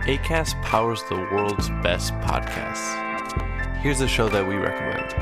Acast powers the world's best podcasts. Here's a show that we recommend.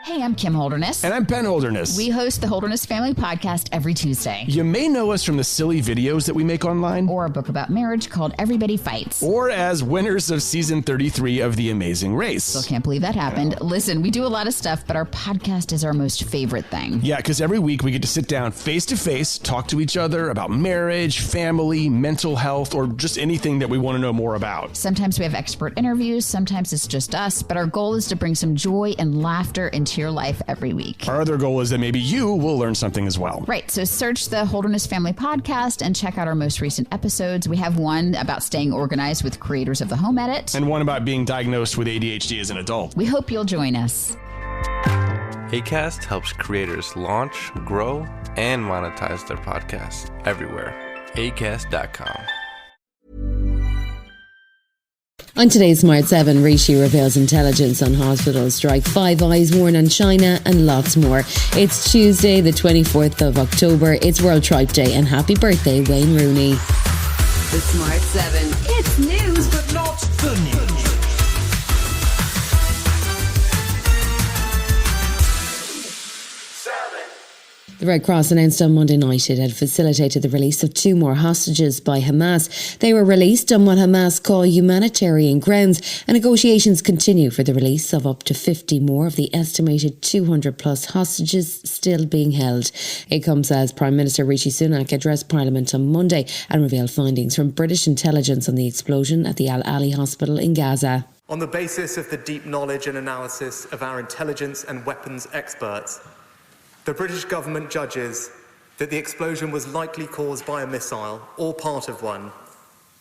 Hey, I'm Kim Holderness. And I'm Ben Holderness. We host the Holderness Family Podcast every Tuesday. You may know us from the silly videos that we make online. Or a book about marriage called Everybody Fights. Or as winners of season 33 of The Amazing Race. Still can't believe that happened. Listen, we do a lot of stuff, but our podcast is our most favorite thing. Yeah, because every week we get to sit down face to face, talk to each other about marriage, family, mental health, or just anything that we want to know more about. Sometimes we have expert interviews, sometimes it's just us, but our goal is to bring some joy and laughter into your life every week. Our other goal is that maybe you will learn something as well. Right, so search the Holderness Family Podcast and check out our most recent episodes. We have one about staying organized with creators of the Home Edit. And one about being diagnosed with ADHD as an adult. We hope you'll join us. Acast helps creators launch, grow, and monetize their podcasts everywhere. Acast.com. On today's Smart 7, Rishi reveals intelligence on hospital strike, 5 eyes warn on China, and lots more. It's Tuesday, the 24th of October. It's World Tripe Day, and happy birthday, Wayne Rooney. The Smart 7. It's news, but not the news. The Red Cross announced on Monday night it had facilitated the release of 2 more hostages by Hamas. They were released on what Hamas call humanitarian grounds, and negotiations continue for the release of up to 50 more of the estimated 200 plus hostages still being held. It comes as Prime Minister Rishi Sunak addressed Parliament on Monday and revealed findings from British intelligence on the explosion at the Al Ali hospital in Gaza. On the basis of the deep knowledge and analysis of our intelligence and weapons experts, the British government judges that the explosion was likely caused by a missile, or part of one,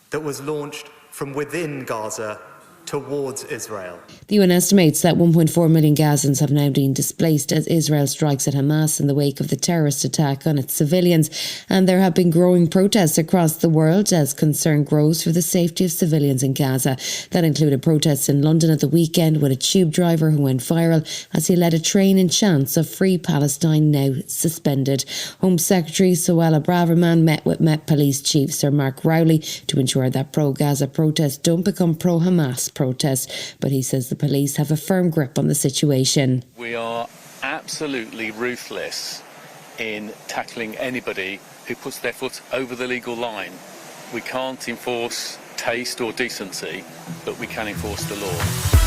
that was launched from within Gaza towards Israel. The UN estimates that 1.4 million Gazans have now been displaced as Israel strikes at Hamas in the wake of the terrorist attack on its civilians, and there have been growing protests across the world as concern grows for the safety of civilians in Gaza. That included protests in London at the weekend with a tube driver who went viral as he led a train in chants of Free Palestine now suspended. Home Secretary Suella Braverman met with Met Police Chief Sir Mark Rowley to ensure that pro-Gaza protests don't become pro-Hamas protests, but he says the police have a firm grip on the situation. We are absolutely ruthless in tackling anybody who puts their foot over the legal line. We can't enforce taste or decency, but we can enforce the law.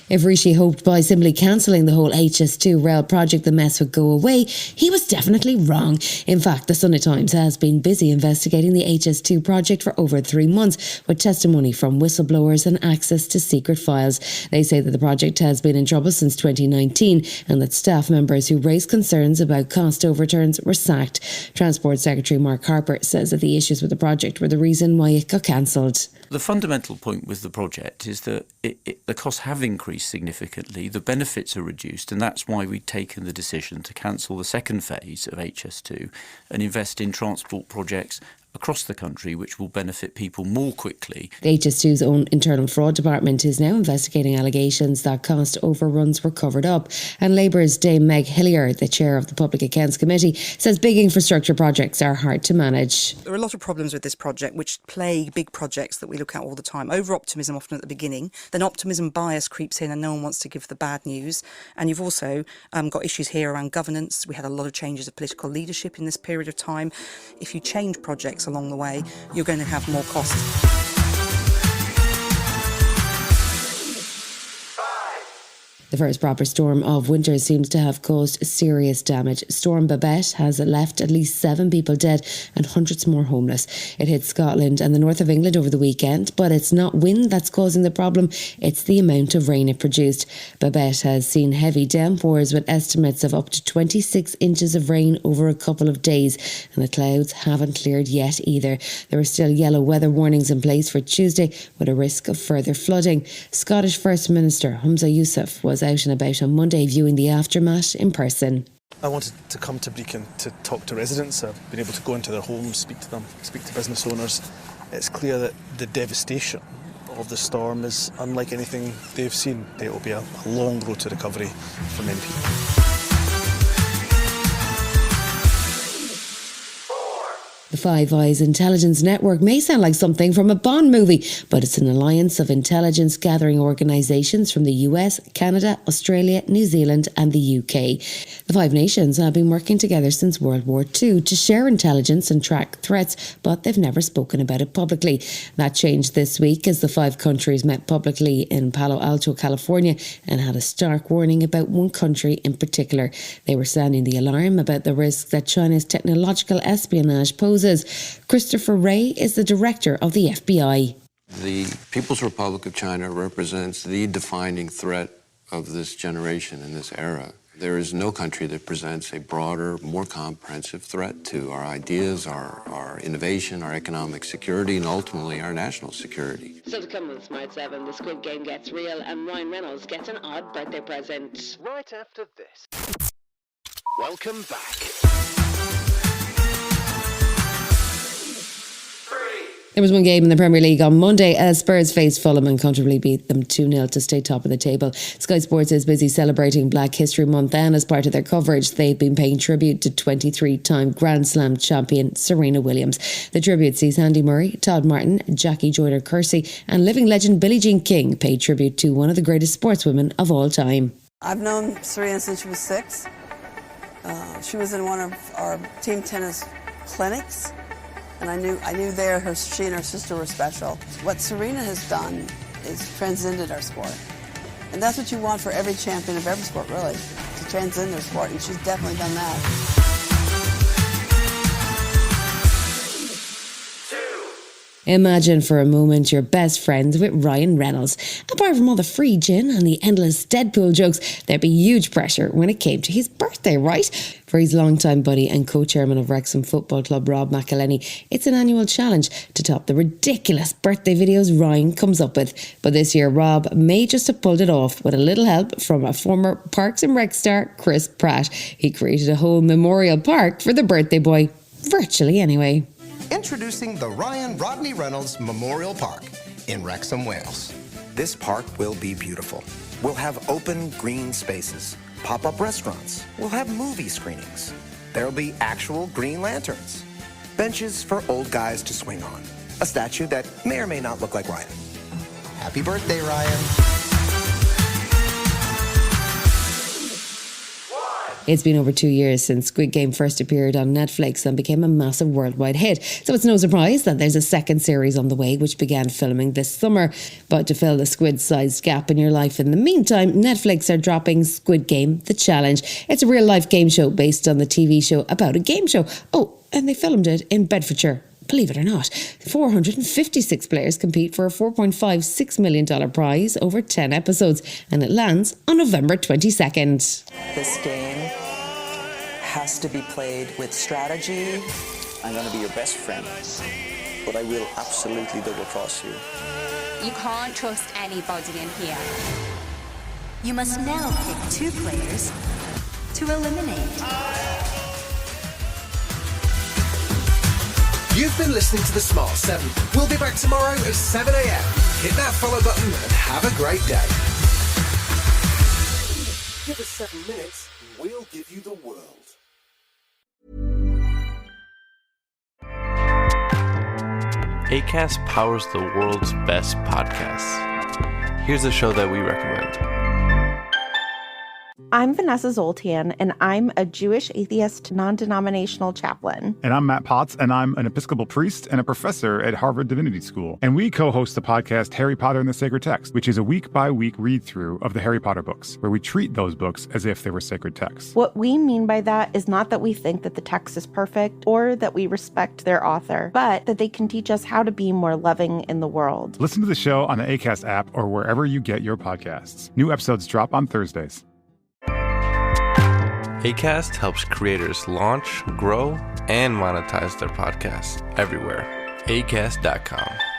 If Rishi hoped by simply cancelling the whole HS2 rail project the mess would go away, he was definitely wrong. In fact, the Sunday Times has been busy investigating the HS2 project for over 3 months, with testimony from whistleblowers and access to secret files. They say that the project has been in trouble since 2019 and that staff members who raised concerns about cost overturns were sacked. Transport Secretary Mark Harper says that the issues with the project were the reason why it got cancelled. The fundamental point with the project is that the costs have increased significantly, the benefits are reduced, and that's why we've taken the decision to cancel the second phase of HS2 and invest in transport projects across the country which will benefit people more quickly. The HS2's own internal fraud department is now investigating allegations that cost overruns were covered up, and Labour's Dame Meg Hillier, the chair of the Public Accounts Committee, says big infrastructure projects are hard to manage. There are a lot of problems with this project which plague big projects that we look at all the time. Over-optimism often at the beginning, then optimism bias creeps in and no one wants to give the bad news. And you've also got issues here around governance. We had a lot of changes of political leadership in this period of time. If you change projects along the way, you're going to have more costs. The first proper storm of winter seems to have caused serious damage. Storm Babette has left at least 7 people dead and hundreds more homeless. It hit Scotland and the north of England over the weekend, but it's not wind that's causing the problem, it's the amount of rain it produced. Babette has seen heavy downpours with estimates of up to 26 inches of rain over a couple of days, and the clouds haven't cleared yet either. There are still yellow weather warnings in place for Tuesday with a risk of further flooding. Scottish First Minister Humza Yousaf was out and about on Monday viewing the aftermath in person. I wanted to come to Brecon to talk to residents. I've been able to go into their homes, speak to them, speak to business owners. It's clear that the devastation of the storm is unlike anything they've seen. It will be a long road to recovery for many people. The Five Eyes Intelligence Network may sound like something from a Bond movie, but it's an alliance of intelligence gathering organisations from the US, Canada, Australia, New Zealand and the UK. The Five Nations have been working together since World War II to share intelligence and track threats, but they've never spoken about it publicly. That changed this week as the five countries met publicly in Palo Alto, California, and had a stark warning about one country in particular. They were sounding the alarm about the risk that China's technological espionage poses. Christopher Wray is the director of the FBI. The People's Republic of China represents the defining threat of this generation and this era. There is no country that presents a broader, more comprehensive threat to our ideas, our innovation, our economic security, and ultimately our national security. Still to come on Smart 7, the Squid Game gets real and Ryan Reynolds gets an odd birthday present. Right after this. Welcome back. There was one game in the Premier League on Monday as Spurs faced Fulham and comfortably beat them 2-0 to stay top of the table. Sky Sports is busy celebrating Black History Month, and as part of their coverage, they've been paying tribute to 23-time Grand Slam champion Serena Williams. The tribute sees Andy Murray, Todd Martin, Jackie Joyner-Kersee and living legend Billie Jean King pay tribute to one of the greatest sportswomen of all time. I've known Serena since she was 6. She was in one of our team tennis clinics. And I knew there she and her sister were special. What Serena has done is transcended our sport. And that's what you want for every champion of every sport, really, to transcend their sport. And she's definitely done that. Imagine for a moment you're best friends with Ryan Reynolds. Apart from all the free gin and the endless Deadpool jokes, there'd be huge pressure when it came to his birthday, right? For his longtime buddy and co-chairman of Wrexham Football Club, Rob McElhenney, it's an annual challenge to top the ridiculous birthday videos Ryan comes up with. But this year, Rob may just have pulled it off with a little help from a former Parks and Rec star, Chris Pratt. He created a whole memorial park for the birthday boy, virtually anyway. Introducing the Ryan Rodney Reynolds Memorial Park in Wrexham, Wales. This park will be beautiful. We'll have open green spaces, pop-up restaurants. We'll have movie screenings. There'll be actual green lanterns, benches for old guys to swing on, a statue that may or may not look like Ryan. Happy birthday, Ryan. It's been over 2 years since Squid Game first appeared on Netflix and became a massive worldwide hit. So it's no surprise that there's a second series on the way, which began filming this summer. But to fill the squid-sized gap in your life in the meantime, Netflix are dropping Squid Game: The Challenge. It's a real-life game show based on the TV show about a game show. Oh, and they filmed it in Bedfordshire. Believe it or not, 456 players compete for a $4.56 million prize over 10 episodes, and it lands on November 22nd. This game has to be played with strategy. I'm going to be your best friend, but I will absolutely double-cross you. You can't trust anybody in here. You must now pick 2 players to eliminate. You've been listening to the Smart 7. We'll be back tomorrow at 7 a.m. Hit that follow button and have a great day. Give us 7 minutes and we'll give you the world. Acast powers the world's best podcasts. Here's a show that we recommend. I'm Vanessa Zoltan, and I'm a Jewish atheist non-denominational chaplain. And I'm Matt Potts, and I'm an Episcopal priest and a professor at Harvard Divinity School. And we co-host the podcast Harry Potter and the Sacred Text, which is a week-by-week read-through of the Harry Potter books, where we treat those books as if they were sacred texts. What we mean by that is not that we think that the text is perfect or that we respect their author, but that they can teach us how to be more loving in the world. Listen to the show on the Acast app or wherever you get your podcasts. New episodes drop on Thursdays. Acast helps creators launch, grow, and monetize their podcasts everywhere. Acast.com.